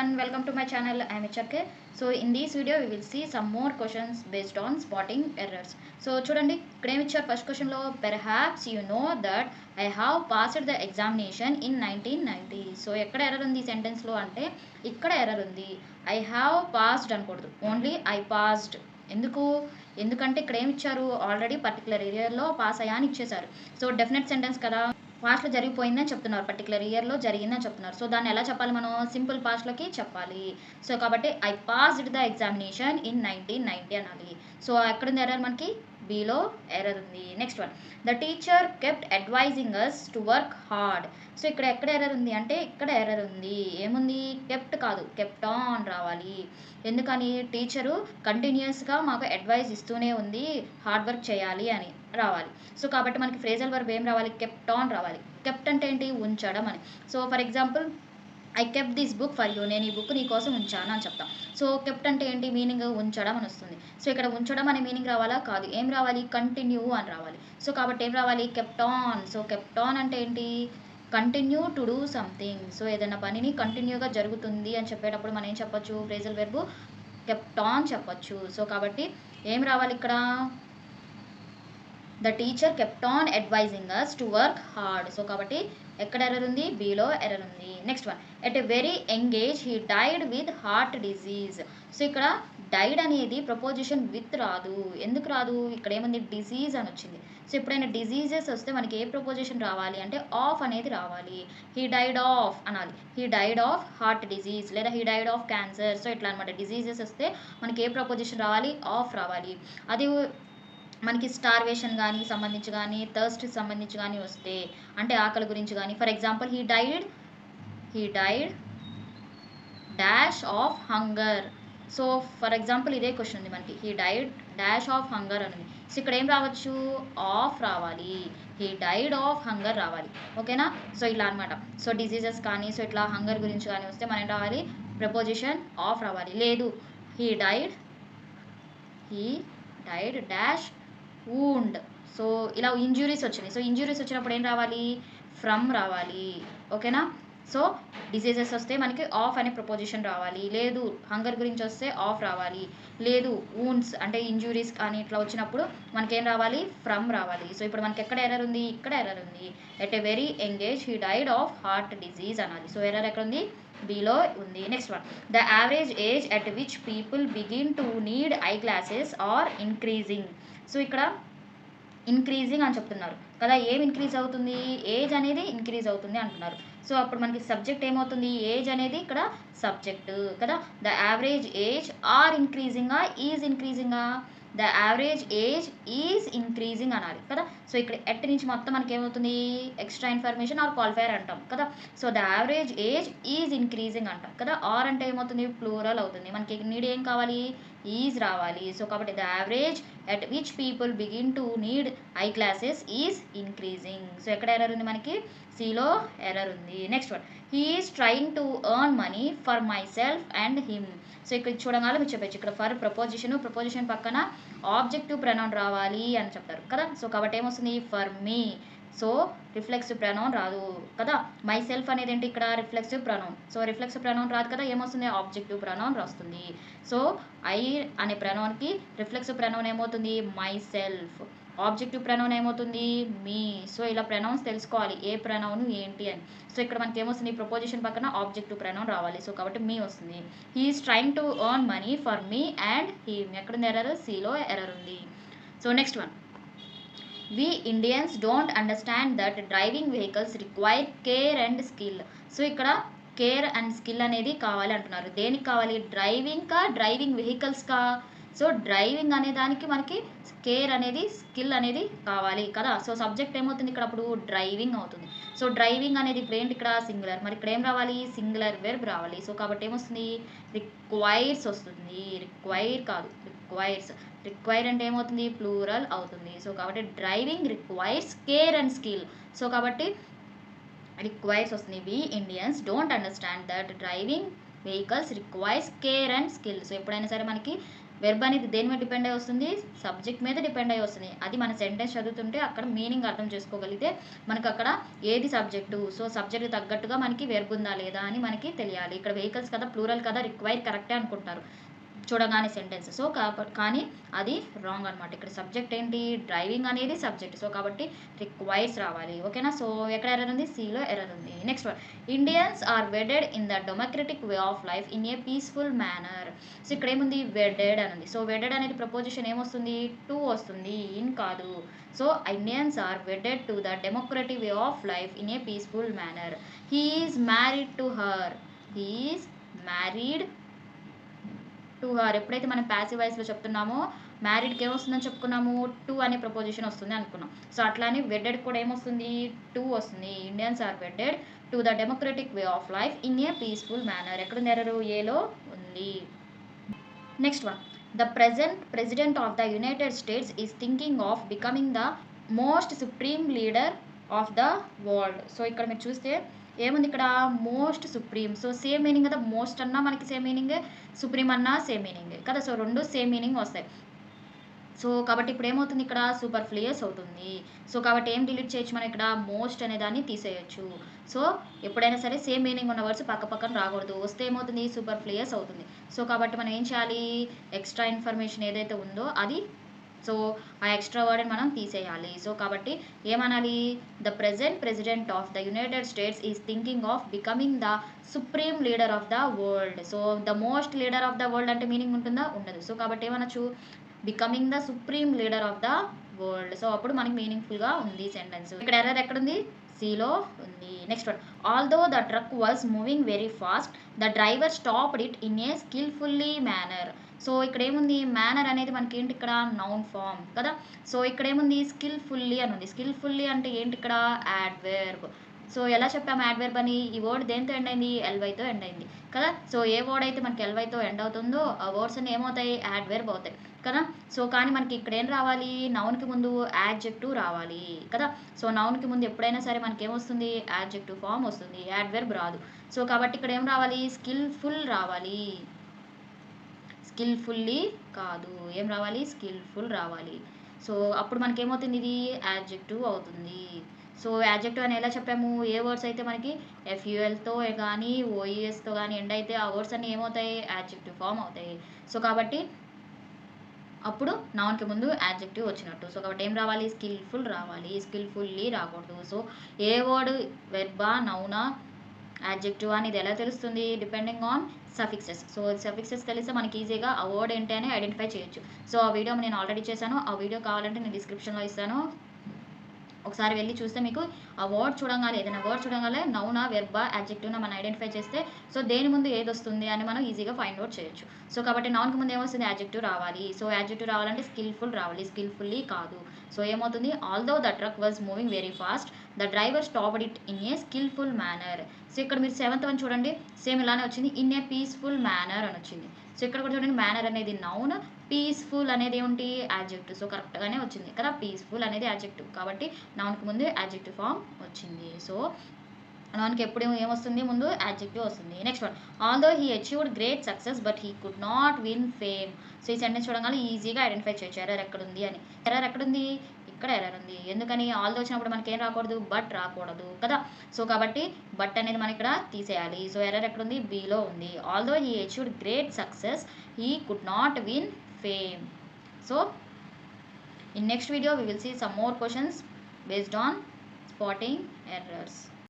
everyone, welcome to my channel. I am HRK. So in this video we will see some more questions based on spotting errors. So చూడండి ఇక్కడ ఏమి ఇచ్చారు first క్వశ్చన్లో perhaps you know that I have passed the examination in 1990. So ఎక్కడ error ఉంది ఈ సెంటెన్స్లో అంటే ఇక్కడ ఎర్రర్ ఉంది. I have passed అనకూడదు, ఓన్లీ I passed. ఎందుకంటే ఇక్కడ ఏమి ఇచ్చారు, ఆల్రెడీ పర్టికులర్ ఇయర్లో పాస్ అయ్యా అని ఇచ్చేసారు. సో డెఫినెట్ సెంటెన్స్ కదా, పాస్ట్లో జరిగిపోయిందని చెప్తున్నారు, పర్టికులర్ ఇయర్లో జరిగిందని చెప్తున్నారు. సో దాన్ని ఎలా చెప్పాలి, మనం సింపుల్ పాస్ట్లోకి చెప్పాలి. సో కాబట్టి I passed the examination in 1990 అనాలి. సో ఎక్కడుంది ఎర్రర్, మనకి బీలో ఎర్రర్ ఉంది. Next one, the teacher kept advising us to work hard. So ఇక్కడ ఎక్కడ ఎర్రర్ ఉంది అంటే ఇక్కడ ఎర్రర్ ఉంది. ఏముంది, కెప్ట్ కాదు, కెప్ట్ ఆన్ రావాలి. ఎందుకని, టీచరు కంటిన్యూస్గా మాకు అడ్వైజ్ ఇస్తూనే ఉంది హార్డ్ వర్క్ చేయాలి అని రావాలి. సో కాబట్టి మనకి ఫ్రేజల్ వర్బ్ ఏం రావాలి, కెప్ట్ ఆన్ రావాలి. కెప్ట్ అంటే ఏంటి, ఉంచడం అని. So for example I kept this book for you, నేను ఈ బుక్ నీ కోసం ఉంచాను అని చెప్తాం. సో కెప్ట్ అంటే ఏంటి, మీనింగ్ ఉంచడం అని వస్తుంది. సో ఇక్కడ ఉంచడం అనే మీనింగ్ రావాలా, కాదు, ఏం రావాలి, కంటిన్యూ అని రావాలి. సో కాబట్టి ఏం రావాలి, kept on. So kept on అంటే ఏంటి, continue to do something. So ఏదైనా పనిని కంటిన్యూగా జరుగుతుంది అని చెప్పేటప్పుడు మనం ఏం చెప్పొచ్చు, ఫ్రేజల్ వెర్బ్ కెప్ట్ ఆన్ చెప్పొచ్చు. సో కాబట్టి ఏం రావాలి ఇక్కడ, the teacher kept on advising us to work hard. So కాబట్టి ఎక్కడ ఎర్రర్ ఉంది, బీలో ఎర్రర్ ఉంది. Next one, at a very young age he died with heart disease. So ఇక్కడ డైడ్ అనేది ప్రపోజిషన్ విత్ రాదు. ఎందుకు రాదు, ఇక్కడ ఏముంది, డిజీజ్ అని వచ్చింది. సో ఎప్పుడైనా డిజీజెస్ వస్తే మనకి ఏ ప్రపోజిషన్ రావాలి అంటే ఆఫ్ అనేది రావాలి. హీ డైడ్ ఆఫ్ అనాలి, he died of heart disease లేదా he died of cancer. So ఇట్లా అనమాట, డిజీజెస్ వస్తే మనకి ఏ ప్రపోజిషన్ రావాలి, ఆఫ్ రావాలి. అది మనకి స్టార్వేషన్ కానీ సంబంధించి కానీ థర్స్ట్కి సంబంధించి కానీ వస్తే, అంటే ఆకలి గురించి కానీ, for example he died dash of hunger. So for example ఇదే క్వశ్చన్ ఉంది మనకి, he died dash of hunger అని. సో ఇక్కడ ఏం రావచ్చు, ఆఫ్ రావాలి, హీ డైడ్ ఆఫ్ హంగర్ రావాలి. ఓకేనా, సో ఇలా అనమాట. సో డిసీజెస్ కానీ, సో ఇట్లా హంగర్ గురించి కానీ వస్తే మనం రావాలి, ప్రపోజిషన్ ఆఫ్ రావాలి. లేదు, he died dash wound. So ఇలా ఇంజురీస్ వచ్చినాయి. సో ఇంజురీస్ వచ్చినప్పుడు ఏం రావాలి, ఫ్రమ్ రావాలి. ఓకేనా, సో డిసీజెస్ వస్తే మనకి ఆఫ్ అనే ప్రపోజిషన్ రావాలి. లేదు, హంగర్ గురించి వస్తే ఆఫ్ రావాలి. లేదు, వూండ్స్ అంటే ఇంజురీస్ కానీ ఇట్లా వచ్చినప్పుడు మనకేం రావాలి, ఫ్రమ్ రావాలి. సో ఇప్పుడు మనకి ఎక్కడ ఎర్రర్ ఉంది, ఇక్కడ ఎర్రర్ ఉంది. At a very young age he died of heart disease అనాలి. సో ఎర్రర్ ఎక్కడ ఉంది, బీలో ఉంది. Next one, the average age at which people begin to need eye glasses are increasing. So ఇక్కడ ఇంక్రీజింగ్ అని చెప్తున్నారు కదా, ఏం ఇంక్రీజ్ అవుతుంది, ఏజ్ అనేది ఇంక్రీజ్ అవుతుంది అంటున్నారు. సో అప్పుడు మనకి సబ్జెక్ట్ ఏమవుతుంది, ఏజ్ అనేది ఇక్కడ సబ్జెక్ట్ కదా. ద యావరేజ్ ఏజ్ ఆర్ ఇంక్రీజింగా, ఈజ్ ఇంక్రీజింగా, the average age is increasing అనాలి కదా. సో ఇక్కడ ఎట్ నుంచి మొత్తం మనకి ఏమవుతుంది, ఎక్స్ట్రా ఇన్ఫర్మేషన్ ఆర్ క్వాలిఫైర్ అంటాం కదా. So the average age is increasing అంటాం కదా. ఆర్ అంటే ఏమవుతుంది, ప్లూరల్ అవుతుంది. మనకి నీడ్ ఏం కావాలి, ఈజ్ రావాలి. సో కాబట్టి the average at which people begin to need I classes is increasing. So ఎక్కడ ఎర్రర్ ఉంది, మనకి సిలో ఎర్రర్ ఉంది. Next one, he is trying to earn money for my self and him. So ఇక్కడ చూడగానే మీరు చెప్పచ్చు, ఇక్కడ ఫర్ ప్రపోజిషన్ పక్కన ఆబ్జెక్టివ్ ప్రొనౌన్ రావాలి అని చెప్తారు కదా. సో కాబట్టి ఏమొస్తుంది, for me. So reflexive pronoun రాదు కదా. మై సెల్ఫ్ అనేది ఏంటి, ఇక్కడ reflexive pronoun. So reflexive pronoun రాదు కదా, ఏమొస్తుంది, ఆబ్జెక్టివ్ ప్రొనౌన్ వస్తుంది. సో ఐ అనే ప్రొనౌన్కి రిఫ్లెక్సివ్ ప్రొనౌన్ ఏమవుతుంది, మై సెల్ఫ్. ఆబ్జెక్టివ్ ప్రొనౌన్ ఏమవుతుంది, మీ. సో ఇలా ప్రొనౌన్స్ తెలుసుకోవాలి, ఏ ప్రొనౌన్ ఏంటి అని. సో ఇక్కడ మనకి ఏమొస్తుంది, ప్రపోజిషన్ పక్కన ఆబ్జెక్టివ్ ప్రొనౌన్ రావాలి. సో కాబట్టి మీ వస్తుంది. He is trying to earn money for me and him. ఎక్కడుంది ఎర్రర్, సిలో ఎర్రర్ ఉంది. So next one, we Indians don't understand that driving vehicles require care and skill. So ఇక్కడ care and skill అనేది కావాలి అంటున్నారు. దేనికి కావాలి, డ్రైవింగ్ వెహికల్స్ కా. సో డ్రైవింగ్ అనే దానికి మనకి కేర్ అనేది స్కిల్ అనేది కావాలి కదా. సో సబ్జెక్ట్ ఏమవుతుంది ఇక్కడ, అప్పుడు డ్రైవింగ్ అవుతుంది. సో డ్రైవింగ్ అనేది ఇప్పుడు ఏంటి, ఇక్కడ సింగులర్. మరి ఇక్కడ ఏం రావాలి, సింగులర్ వెర్బ్ రావాలి. సో కాబట్టి ఏమొస్తుంది, రిక్వైర్స్ వస్తుంది. రిక్వైర్ కాదు, రిక్వైర్ అంటే ఏమవుతుంది, ప్లూరల్ అవుతుంది. సో కాబట్టి driving requires care and skill. So కాబట్టి రిక్వైర్స్ వస్తుంది. We Indians don't understand that driving vehicles requires care and skill. So ఎప్పుడైనా సరే మనకి వెర్బ్ అనేది దేని మీద డిపెండ్ అయ్యి వస్తుంది, సబ్జెక్ట్ మీద డిపెండ్ అయ్యి వస్తుంది. అది మన సెంటెన్స్ చదువుతుంటే అక్కడ మీనింగ్ అర్థం చేసుకోగలిగితే మనకు అక్కడ ఏది సబ్జెక్టు, సో సబ్జెక్ట్ తగ్గట్టుగా మనకి వెర్బ్ ఉందా లేదా అని మనకి తెలియాలి. ఇక్కడ వెహికల్స్ కదా, ప్లూరల్ కదా, రిక్వైర్ కరెక్టే అనుకుంటారు చూడగానే సెంటెన్స్. సో కానీ అది రాంగ్ అనమాట. ఇక్కడ సబ్జెక్ట్ ఏంటి, డ్రైవింగ్ అనేది సబ్జెక్ట్. సో కాబట్టి రిక్వైర్స్ రావాలి. ఓకేనా. సో ఎక్కడ ఎర్రర్ ఉంది, సిలో ఎర్రర్ ఉంది. Next one, Indians are wedded in the democratic way of life in a peaceful manner. So ఇక్కడ ఏముంది, వెడెడ్ అని ఉంది. సో వెడెడ్ అనేది ప్రపోజిషన్ ఏమొస్తుంది, టు వస్తుంది, ఇన్ కాదు. So Indians are wedded to the democratic way of life in a peaceful manner. He is married to her. He is married to her. ఎప్పుడైతే మనం ప్యాసివ్ వాయిస్లో చెప్తున్నామో మ్యారీడ్కి ఏమొస్తుందని చెప్పుకున్నాము, టు అనే preposition వస్తుంది అనుకున్నాం. సో అట్లానే వెడ్డెడ్ కూడా ఏమొస్తుంది, టు వస్తుంది. Indians are wedded to the democratic way of life in a peaceful manner. ఎక్కడుంది ఎర్రరు, ఏలో ఉంది. Next one, the president of the United States is thinking of becoming the most supreme leader of the world. So ఇక్కడ మీరు చూస్తే ఏముంది, ఇక్కడ most supreme. So same meaning కదా, most అన్నా మనకి సేమ్ మీనింగే, సుప్రీం అన్నా సేమ్ మీనింగే కదా. సో రెండు సేమ్ మీనింగ్ వస్తాయి. సో కాబట్టి ఇప్పుడు ఏమవుతుంది, ఇక్కడ సూపర్ఫ్లూయస్ అవుతుంది. సో కాబట్టి ఏం డిలీట్ చేయొచ్చు మనం, ఇక్కడ మోస్ట్ అనే దాన్ని తీసేయచ్చు. సో ఎప్పుడైనా సరే సేమ్ మీనింగ్ ఉన్న వర్డ్స్ పక్క పక్కన రాకూడదు, వస్తే ఏమవుతుంది, సూపర్ఫ్లూయస్ అవుతుంది. సో కాబట్టి మనం ఏం చేయాలి, ఎక్స్ట్రా ఇన్ఫర్మేషన్ ఏదైతే ఉందో అది, సో ఆ ఎక్స్ట్రా వర్డ్ని మనం తీసేయాలి. సో కాబట్టి ఏమనాలి, the president of the United States is thinking of becoming the supreme leader of the world. So the most leader of the world అంటే మీనింగ్ ఉంటుందా, ఉండదు. సో కాబట్టి ఏమనొచ్చు, becoming the supreme leader of the world. So అప్పుడు మనకి మీనింగ్ఫుల్గా ఉంది sentence. ఇక్కడ error ఎక్కడుంది, సిలో ఉంది. Next one, although the truck was moving very fast the driver stopped it in a skilfully manner. So ఇక్కడ ఏముంది, మేనర్ అనేది మనకి ఏంటి, ఇక్కడ నౌన్ ఫామ్ కదా. సో ఇక్కడ ఏముంది, స్కిల్ఫుల్లీ అని ఉంది. స్కిల్ఫుల్లీ అంటే ఏంటి, ఇక్కడ యాడ్వర్బ్. సో ఎలా చెప్పాము యాడ్వర్బ్ అని, ఈ వర్డ్ దేంతో ఎండ్ అయింది, ఎల్వైతో ఎండ్ అయింది కదా. సో ఏ వర్డ్ అయితే మనకి ఎల్వైతో ఎండ్ అవుతుందో ఆ వర్డ్స్ అన్ని ఏమవుతాయి, యాడ్వర్బ్ అవుతాయి కదా. సో కానీ మనకి ఇక్కడ ఏం రావాలి, నౌన్కి ముందు యాడ్జెక్టివ్ రావాలి కదా. సో నౌన్కి ముందు ఎప్పుడైనా సరే మనకి ఏమొస్తుంది, యాడ్జెక్టివ్ ఫామ్ వస్తుంది, యాడ్వర్బ్ రాదు. సో కాబట్టి ఇక్కడ ఏం రావాలి, స్కిల్ఫుల్ రావాలి, స్కిల్ఫుల్లీ కాదు. ఏం రావాలి, స్కిల్ఫుల్ రావాలి. సో అప్పుడు మనకి ఏమవుతుంది, ఇది యాడ్జెక్టివ్ అవుతుంది. సో యాడ్జెక్టివ్ అని ఎలా చెప్పాము, ఏ వర్డ్స్ అయితే మనకి ఎఫ్యూఎల్తో కానీ ఓఈఎస్తో కానీ ఎండ్ అయితే ఆ వర్డ్స్ అన్నీ ఏమవుతాయి, యాడ్జెక్టివ్ ఫామ్ అవుతాయి. సో కాబట్టి అప్పుడు నౌన్కి ముందు యాడ్జెక్టివ్ వచ్చినట్టు. సో కాబట్టి ఏం రావాలి, స్కిల్ఫుల్ రావాలి, స్కిల్ఫుల్లీ రాకూడదు. సో ఏ వర్డ్ వెర్బా, నౌనా, యాడ్జెక్టివ్ అని ఇది ఎలా తెలుస్తుంది, depending on suffixes. So suffixes తెలిస్తే మనకి ఈజీగా ఆ వర్డ్ ఏంటి అని ఐడెంటిఫై చేయొచ్చు. సో ఆ వీడియో నేను ఆల్రెడీ చేశాను, ఆ వీడియో కావాలంటే నేను డిస్క్రిప్షన్లో ఇస్తాను, ఒకసారి వెళ్ళి చూస్తే మీకు ఆ వర్డ్ చూడగానే, ఏదైనా వర్డ్ చూడగానే నౌనా, వెర్బా, యాడ్జెక్టివ్నా మనం ఐడెంటిఫై చేస్తే సో దేని ముందు ఏది వస్తుంది అని మనం ఈజీగా ఫైండ్ అవుట్ చేయొచ్చు. సో కాబట్టి నౌన్కి ముందు ఏమొస్తుంది, యాడ్జెక్టివ్ రావాలి. సో యాడ్జెక్టివ్ రావాలంటే స్కిల్ఫుల్ రావాలి, స్కిల్ఫుల్లీ కాదు. సో ఏమవుతుంది, although the truck was moving very fast the driver stopped it in a skilful manner. So ఇక్కడ మీరు 7th వన్ చూడండి, సేమ్ ఇలానే వచ్చింది, ఇన్ ఏ పీస్ఫుల్ మేనర్ అని వచ్చింది. సో ఇక్కడ కూడా చూడండి, మేనర్ అనేది నౌన్, పీస్ఫుల్ అనేది ఏంటి, యాడ్జెక్టివ్. సో కరెక్ట్గానే వచ్చింది కదా, పీస్ఫుల్ అనేది యాడ్జెక్టివ్ కాబట్టి నౌన్కి ముందు యాడ్జెక్టివ్ ఫామ్ వచ్చింది. సో నౌన్కి ఎప్పుడు ఏమొస్తుంది, ముందు యాడ్జెక్టివ్ వస్తుంది. Next one, although he achieved great success but he could not win fame. So ఈ సెంటెన్స్ చూడగానే ఈజీగా ఐడెంటిఫై చేయొచ్చు ఎర్రర్ ఎక్కడుంది అని. ఎర్రర్ ఎక్కడుంది, ఇక్కడ ఎర్రర్ ఉంది. ఎందుకని, ఆల్దో వచ్చినప్పుడు మనకి ఏం రాకూడదు, బట్ రాకూడదు కదా. సో కాబట్టి బట్ అనేది మనం ఇక్కడ తీసేయాలి. సో ఎర్రర్ ఎక్కడుంది, బిలో ఉంది. Although he achieved great success he could not win fame. So in next video we will see some more questions based on spotting errors.